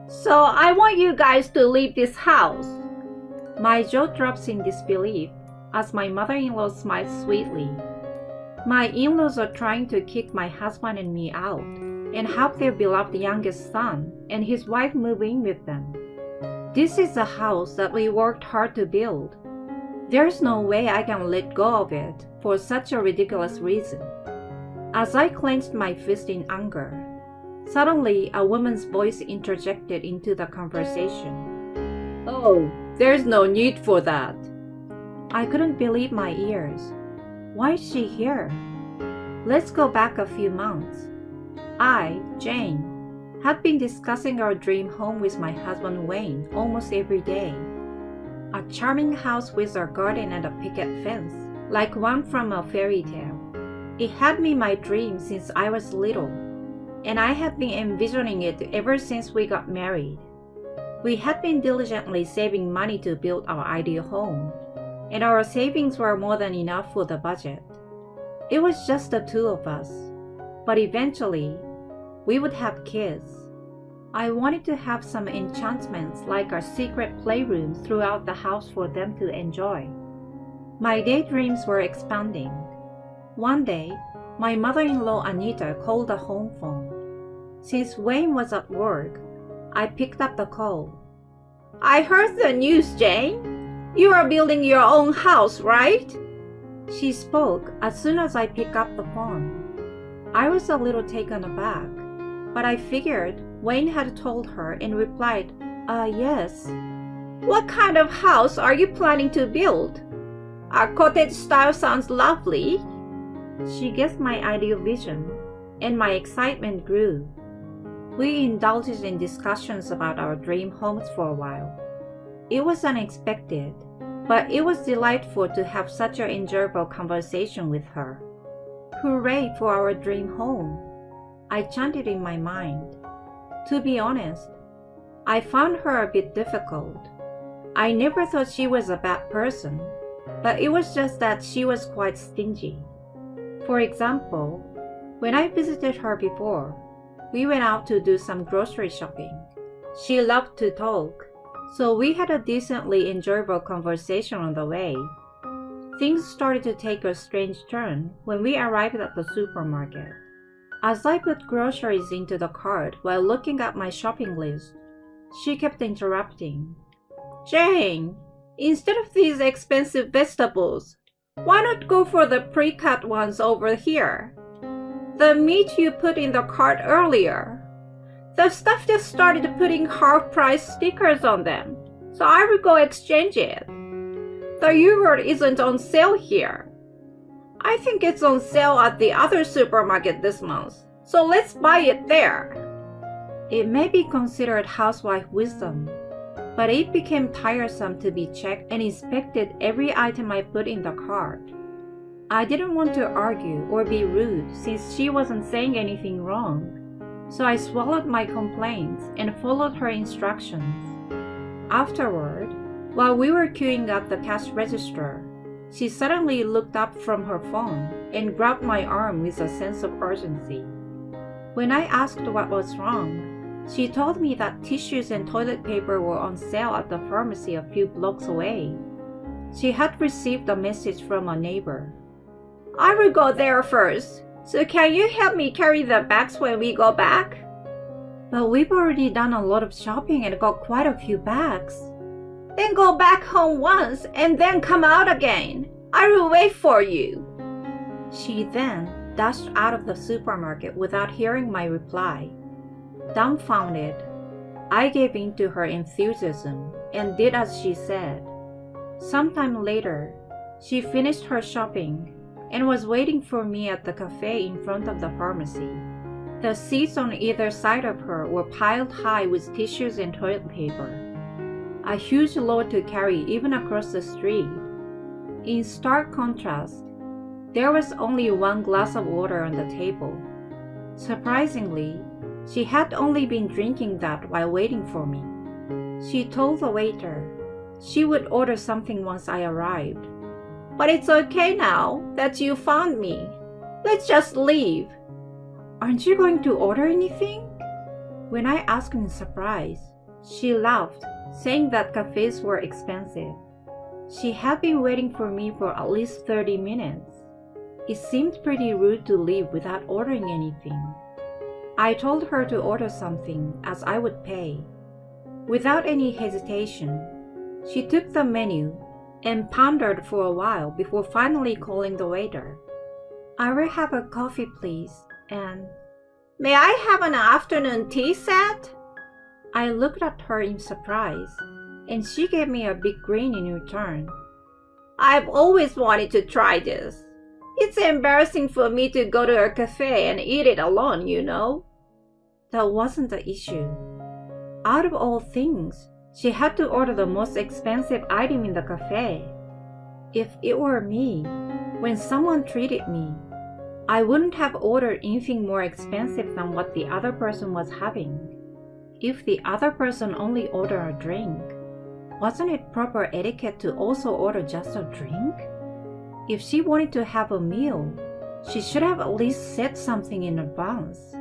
So I want you guys to leave this house. My jaw drops in disbelief as my mother-in-law smiles sweetly. My in-laws are trying to kick my husband and me out and have their beloved youngest son and his wife move in with them. This is a house that we worked hard to build. There's no way I can let go of it for such a ridiculous reason. As I clenched my fist in anger, suddenly a woman's voice interjected into the conversation. "Oh, there's no need for that." I couldn't believe my ears. Why is she here? Let's go back a few months. I, Jane, had been discussing our dream home with my husband Wayne almost every day. A charming house with a garden and a picket fence, like one from a fairy tale. It had been my dream since I was little, and I had been envisioning it ever since we got married. We had been diligently saving money to build our ideal home, and our savings were more than enough for the budget. It was just the two of us, but eventually, we would have kids. I wanted to have some enchantments like our secret playroom throughout the house for them to enjoy. My daydreams were expanding. One day, my mother-in-law Anita called the home phone. Since Wayne was at work, I picked up the call. "I heard the news, Jane. You are building your own house, right?" She spoke as soon as I picked up the phone. I was a little taken aback, but I figured Wayne had told her and replied, yes. "What kind of house are you planning to build? A cottage style sounds lovely." She guessed my ideal vision, and my excitement grew. We indulged in discussions about our dream homes for a while. It was unexpected, but it was delightful to have such an enjoyable conversation with her. "Hooray for our dream home," I chanted in my mind. To be honest, I found her a bit difficult. I never thought she was a bad person, but it was just that she was quite stingy. For example, when I visited her before, we went out to do some grocery shopping. She loved to talk, so we had a decently enjoyable conversation on the way. Things started to take a strange turn when we arrived at the supermarket. As I put groceries into the cart while looking at my shopping list, she kept interrupting. "Jane, instead of these expensive vegetables, why not go for the pre-cut ones over here? The meat you put in the cart earlier. The stuff just started putting half-price stickers on them, so I will go exchange it. The yogurt isn't on sale here. I think it's on sale at the other supermarket this month, so let's buy it there." It may be considered housewife wisdom, but it became tiresome to be checked and inspected every item I put in the cart. I didn't want to argue or be rude since she wasn't saying anything wrong, so I swallowed my complaints and followed her instructions. Afterward, while we were queuing at the cash register, she suddenly looked up from her phone and grabbed my arm with a sense of urgency. When I asked what was wrong, she told me that tissues and toilet paper were on sale at the pharmacy a few blocks away. She had received a message from a neighbor. "I will go there first, so can you help me carry the bags when we go back?" "But we've already done a lot of shopping and got quite a few bags." "Then go back home once and then come out again. I will wait for you." She then dashed out of the supermarket without hearing my reply. Dumbfounded, I gave in to her enthusiasm and did as she said. Sometime later, she finished her shopping and was waiting for me at the cafe in front of the pharmacy. The seats on either side of her were piled high with tissues and toilet paper, a huge load to carry even across the street. In stark contrast, there was only one glass of water on the table. Surprisingly, she had only been drinking that while waiting for me. She told the waiter she would order something once I arrived. "But it's okay now that you found me. Let's just leave." "Aren't you going to order anything?" When I asked in surprise, She laughed, saying that cafes were expensive. She had been waiting for me for at least 30 minutes. It seemed pretty rude to leave without ordering anything. I told her to order something, as I would pay. Without any hesitation, she took the menu and pondered for a while before finally calling the waiter. "I will have a coffee, please, and may I have an afternoon tea set?" I looked at her in surprise, and she gave me a big grin in return. "I've always wanted to try this. It's embarrassing for me to go to a cafe and eat it alone, you know." That wasn't the issue. Out of all things, she had to order the most expensive item in the cafe. If it were me, when someone treated me, I wouldn't have ordered anything more expensive than what the other person was having. If the other person only ordered a drink, wasn't it proper etiquette to also order just a drink? If she wanted to have a meal, she should have at least said something in advance.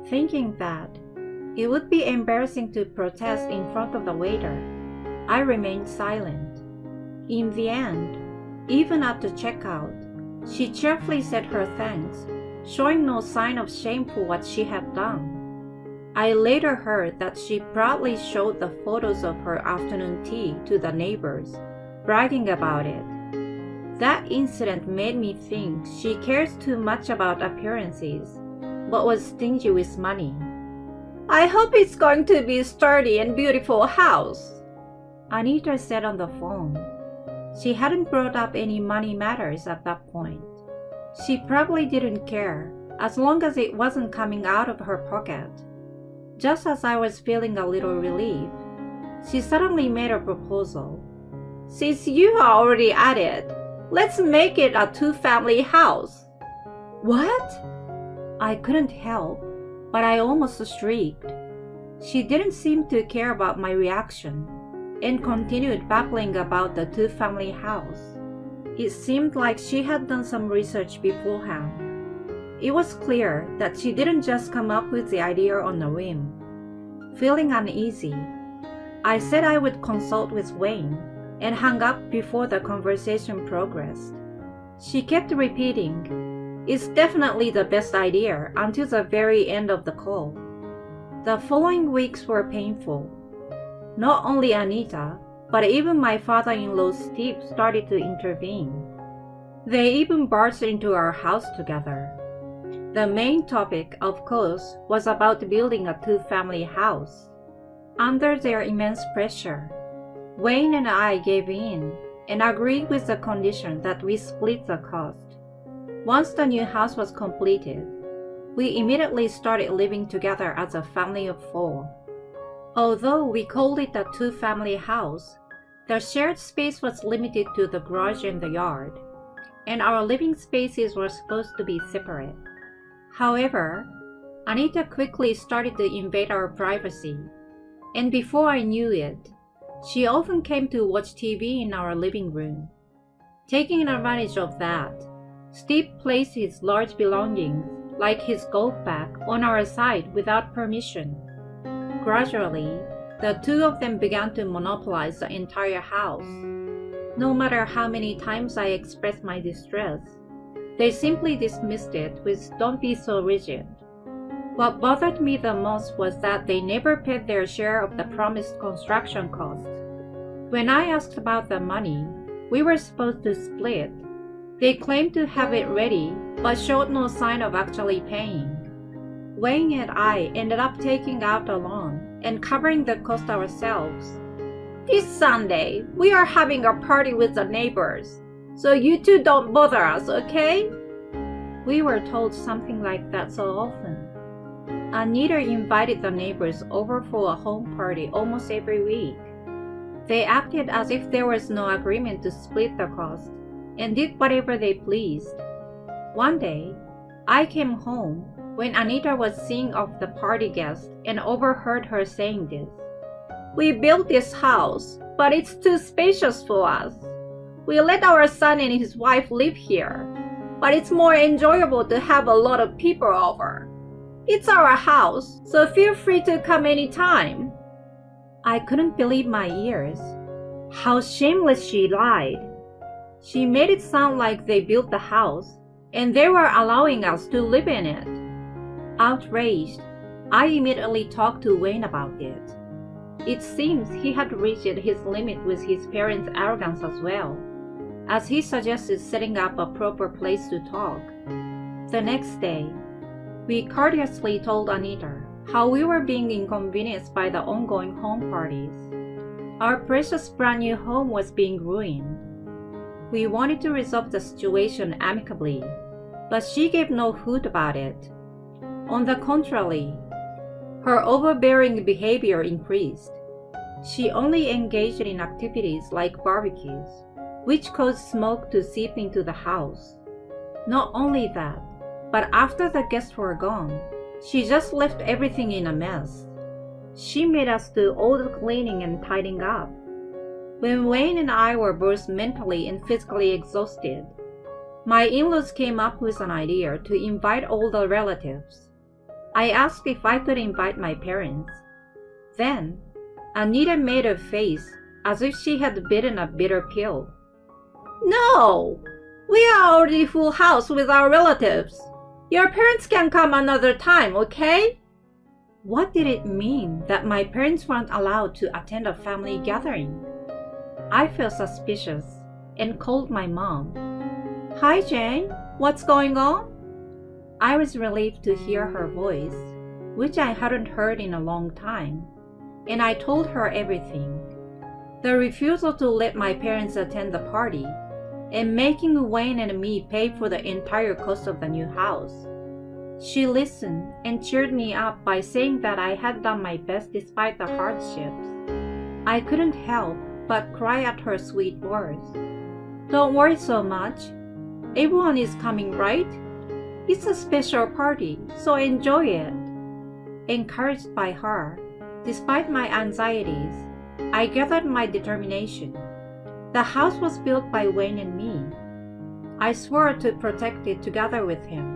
Thinking that it would be embarrassing to protest in front of the waiter, I remained silent. In the end, even at the checkout, she cheerfully said her thanks, showing no sign of shame for what she had done. I later heard that she proudly showed the photos of her afternoon tea to the neighbors, bragging about it. That incident made me think she cares too much about appearances, but was stingy with money. "I hope it's going to be a sturdy and beautiful house," Anita said on the phone. She hadn't brought up any money matters at that point. She probably didn't care, as long as it wasn't coming out of her pocket. Just as I was feeling a little relief, she suddenly made a proposal. "Since you are already at it, let's make it a two-family house." "What?" I couldn't help, but I almost shrieked. She didn't seem to care about my reaction and continued babbling about the two-family house. It seemed like she had done some research beforehand. It was clear that she didn't just come up with the idea on a whim. Feeling uneasy, I said I would consult with Wayne and hung up before the conversation progressed. She kept repeating, "It's definitely the best idea," until the very end of the call. The following weeks were painful. Not only Anita, but even my father-in-law Steve started to intervene. They even barged into our house together. The main topic, of course, was about building a two-family house. Under their immense pressure, Wayne and I gave in and agreed with the condition that we split the cost. Once the new house was completed, we immediately started living together as a family of 4. Although we called it a two-family house, the shared space was limited to the garage and the yard, and our living spaces were supposed to be separate. However, Anita quickly started to invade our privacy, and before I knew it, she often came to watch TV in our living room. Taking advantage of that, Steve placed his large belongings, like his golf bag, on our side without permission. Gradually, the two of them began to monopolize the entire house. No matter how many times I expressed my distress, they simply dismissed it with "Don't be so rigid." What bothered me the most was that they never paid their share of the promised construction costs. When I asked about the money we were supposed to split, they claimed to have it ready but showed no sign of actually paying. Wayne and I ended up taking out a loan and covering the cost ourselves. "This Sunday, we are having a party with the neighbors, so you two don't bother us, okay?" We were told something like that so often. Anita invited the neighbors over for a home party almost every week. They acted as if there was no agreement to split the cost and did whatever they pleased. One day, I came home when Anita was seeing off the party guests and overheard her saying this. "We built this house, but it's too spacious for us. We let our son and his wife live here, but it's more enjoyable to have a lot of people over. It's our house, so feel free to come anytime." I couldn't believe my ears. How shameless she lied. She made it sound like they built the house and they were allowing us to live in it. Outraged, I immediately talked to Wayne about it. It seems he had reached his limit with his parents' arrogance as well, as he suggested setting up a proper place to talk. The next day, we courteously told Anita how we were being inconvenienced by the ongoing home parties. Our precious brand new home was being ruined. We wanted to resolve the situation amicably, but she gave no hoot about it. On the contrary, her overbearing behavior increased. She only engaged in activities like barbecues, which caused smoke to seep into the house. Not only that, but after the guests were gone, she just left everything in a mess. She made us do all the cleaning and tidying up. When Wayne and I were both mentally and physically exhausted, my in-laws came up with an idea to invite all the relatives. I asked if I could invite my parents. Then, Anita made a face as if she had bitten a bitter pill. "No! We are already full house with our relatives. Your parents can come another time, okay?" What did it mean that my parents weren't allowed to attend a family gathering? I felt suspicious and called my mom. "Hi, Jane. What's going on?" I was relieved to hear her voice, which I hadn't heard in a long time, and I told her everything. The refusal to let my parents attend the party, and making Wayne and me pay for the entire cost of the new house. She listened and cheered me up by saying that I had done my best despite the hardships. I couldn't help but cry at her sweet words. "Don't worry so much. Everyone is coming, right? It's a special party, so enjoy it." Encouraged by her, despite my anxieties, I gathered my determination. The house was built by Wayne and me. I swore to protect it together with him.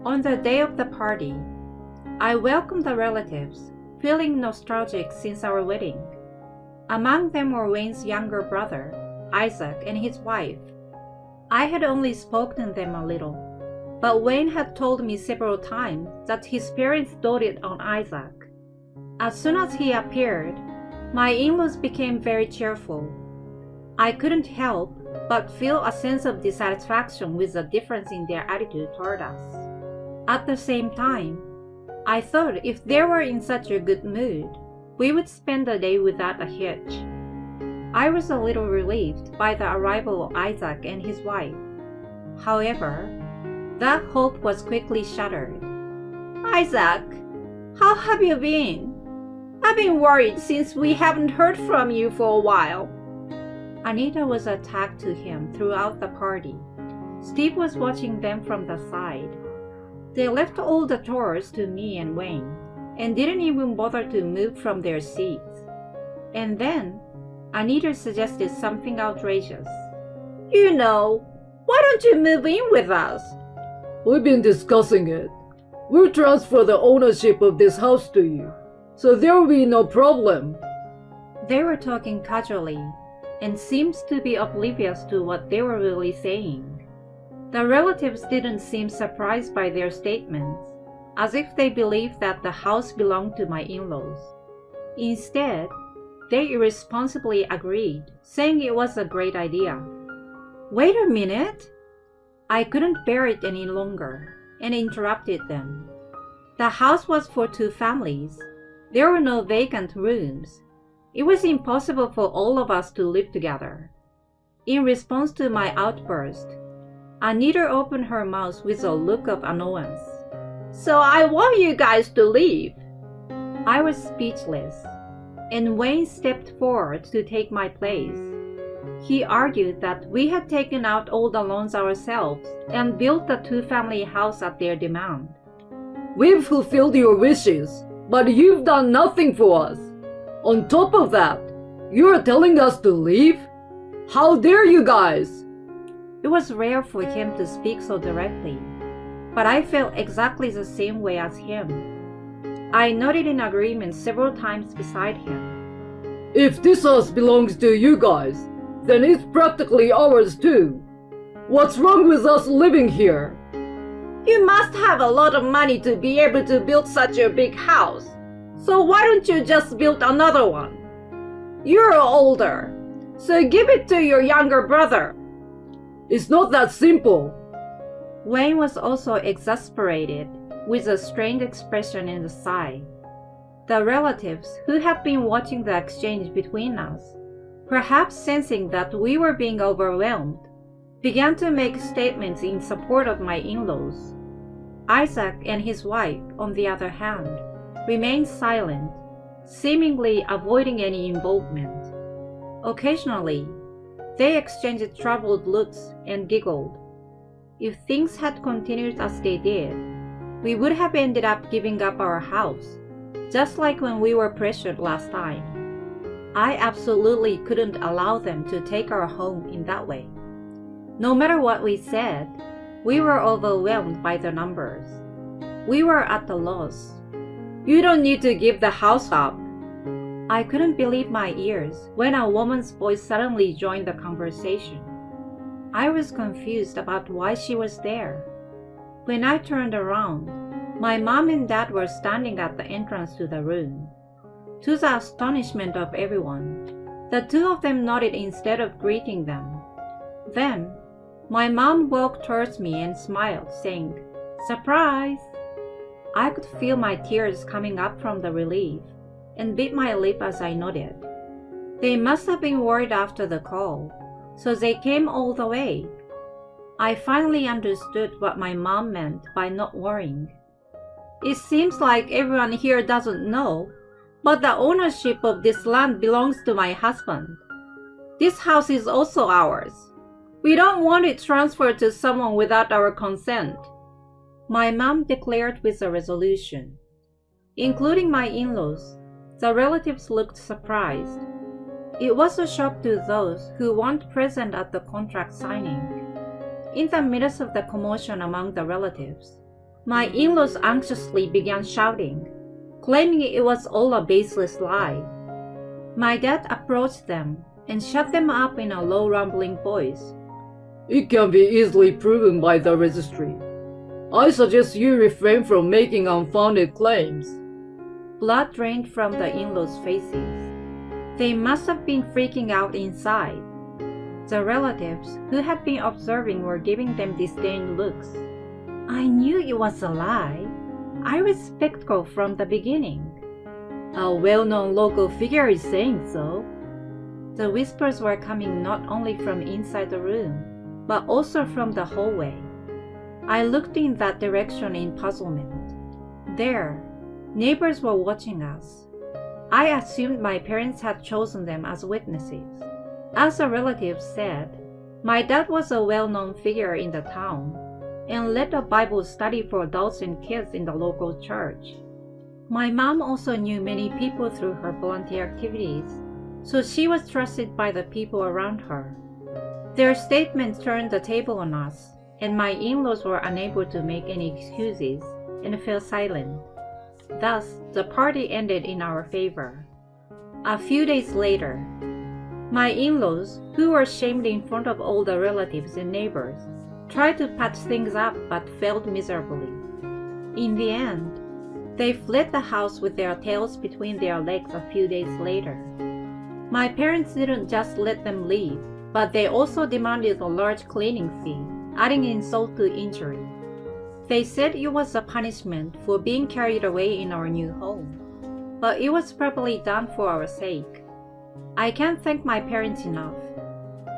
On the day of the party, I welcomed the relatives, feeling nostalgic since our wedding. Among them were Wayne's younger brother, Isaac, and his wife. I had only spoken to them a little, but Wayne had told me several times that his parents doted on Isaac. As soon as he appeared, my in-laws became very cheerful. I couldn't help but feel a sense of dissatisfaction with the difference in their attitude toward us. At the same time, I thought if they were in such a good mood, we would spend the day without a hitch. I was a little relieved by the arrival of Isaac and his wife. However, that hope was quickly shattered. "Isaac, how have you been? I've been worried since we haven't heard from you for a while." Anita was attacked to him throughout the party. Steve was watching them from the side. They left all the chores to me and Wayne, and didn't even bother to move from their seats. And then, Anita suggested something outrageous. "You know, why don't you move in with us?" "We've been discussing it. We'll transfer the ownership of this house to you, so there will be no problem." They were talking casually, and seemed to be oblivious to what they were really saying. The relatives didn't seem surprised by their statements, as if they believed that the house belonged to my in-laws. Instead, they irresponsibly agreed, saying it was a great idea. "Wait a minute!" I couldn't bear it any longer, and interrupted them. The house was for 2 families. There were no vacant rooms. It was impossible for all of us to live together. In response to my outburst, Anita opened her mouth with a look of annoyance. "So I want you guys to leave." I was speechless, and Wayne stepped forward to take my place. He argued that we had taken out all the loans ourselves and built the 2-family house at their demand. "We've fulfilled your wishes, but you've done nothing for us. On top of that, you're telling us to leave? How dare you guys!" It was rare for him to speak so directly, but I felt exactly the same way as him. I nodded in agreement several times beside him. If this house belongs to you guys, then it's practically ours too. What's wrong with us living here? You must have a lot of money to be able to build such a big house. So why don't you just build another one? You're older, so give it to your younger brother. It's not that simple. Wayne was also exasperated, with a strained expression in his eye. The relatives, who had been watching the exchange between us, perhaps sensing that we were being overwhelmed, began to make statements in support of my in-laws. Isaac and his wife, on the other hand, remained silent, seemingly avoiding any involvement. Occasionally, they exchanged troubled looks and giggled. If things had continued as they did, we would have ended up giving up our house, just like when we were pressured last time. I absolutely couldn't allow them to take our home in that way. No matter what we said, we were overwhelmed by the numbers. We were at a loss. You don't need to give the house up. I couldn't believe my ears when a woman's voice suddenly joined the conversation. I was confused about why she was there. When I turned around, my mom and dad were standing at the entrance to the room. To the astonishment of everyone, the two of them nodded instead of greeting them. Then, my mom walked towards me and smiled, saying, "Surprise!" I could feel my tears coming up from the relief and bit my lip as I nodded. They must have been worried after the call, so they came all the way. I finally understood what my mom meant by not worrying. It seems like everyone here doesn't know, but the ownership of this land belongs to my husband. This house is also ours. We don't want it transferred to someone without our consent, my mom declared with a resolution. Including my in-laws, the relatives looked surprised. It was a shock to those who weren't present at the contract signing. In the midst of the commotion among the relatives, my in-laws anxiously began shouting, claiming it was all a baseless lie. My dad approached them and shut them up in a low rumbling voice. It can be easily proven by the registry. I suggest you refrain from making unfounded claims. Blood drained from the in-laws' faces. They must have been freaking out inside. The relatives who had been observing were giving them disdained looks. I knew it was a lie. I was skeptical from the beginning. A well-known local figure is saying so. The whispers were coming not only from inside the room, but also from the hallway. I looked in that direction in puzzlement. There, neighbors were watching us. I assumed my parents had chosen them as witnesses. As a relative said, my dad was a well-known figure in the town and led a Bible study for adults and kids in the local church. My mom also knew many people through her volunteer activities, so she was trusted by the people around her. Their statements turned the table on us, and my in-laws were unable to make any excuses and fell silent. Thus, the party ended in our favor. A few days later, my in-laws, who were shamed in front of all the relatives and neighbors, tried to patch things up but failed miserably. In the end, they fled the house with their tails between their legs a few days later. My parents didn't just let them leave, but they also demanded a large cleaning fee, adding insult to injury. They said it was a punishment for being carried away in our new home, but it was probably done for our sake. I can't thank my parents enough.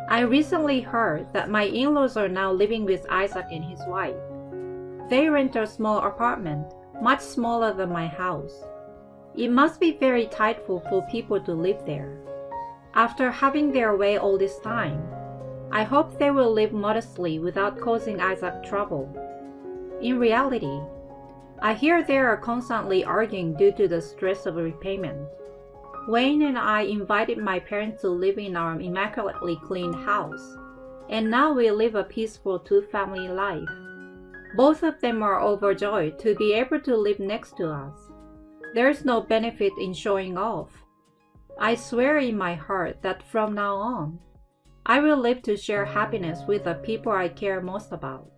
I recently heard that my in-laws are now living with Isaac and his wife. They rent a small apartment, much smaller than my house. It must be very tight for people to live there. After having their way all this time, I hope they will live modestly without causing Isaac trouble. In reality, I hear they are constantly arguing due to the stress of repayment. Wayne and I invited my parents to live in our immaculately cleaned house, and now we live a peaceful two-family life. Both of them are overjoyed to be able to live next to us. There is no benefit in showing off. I swear in my heart that from now on, I will live to share happiness with the people I care most about.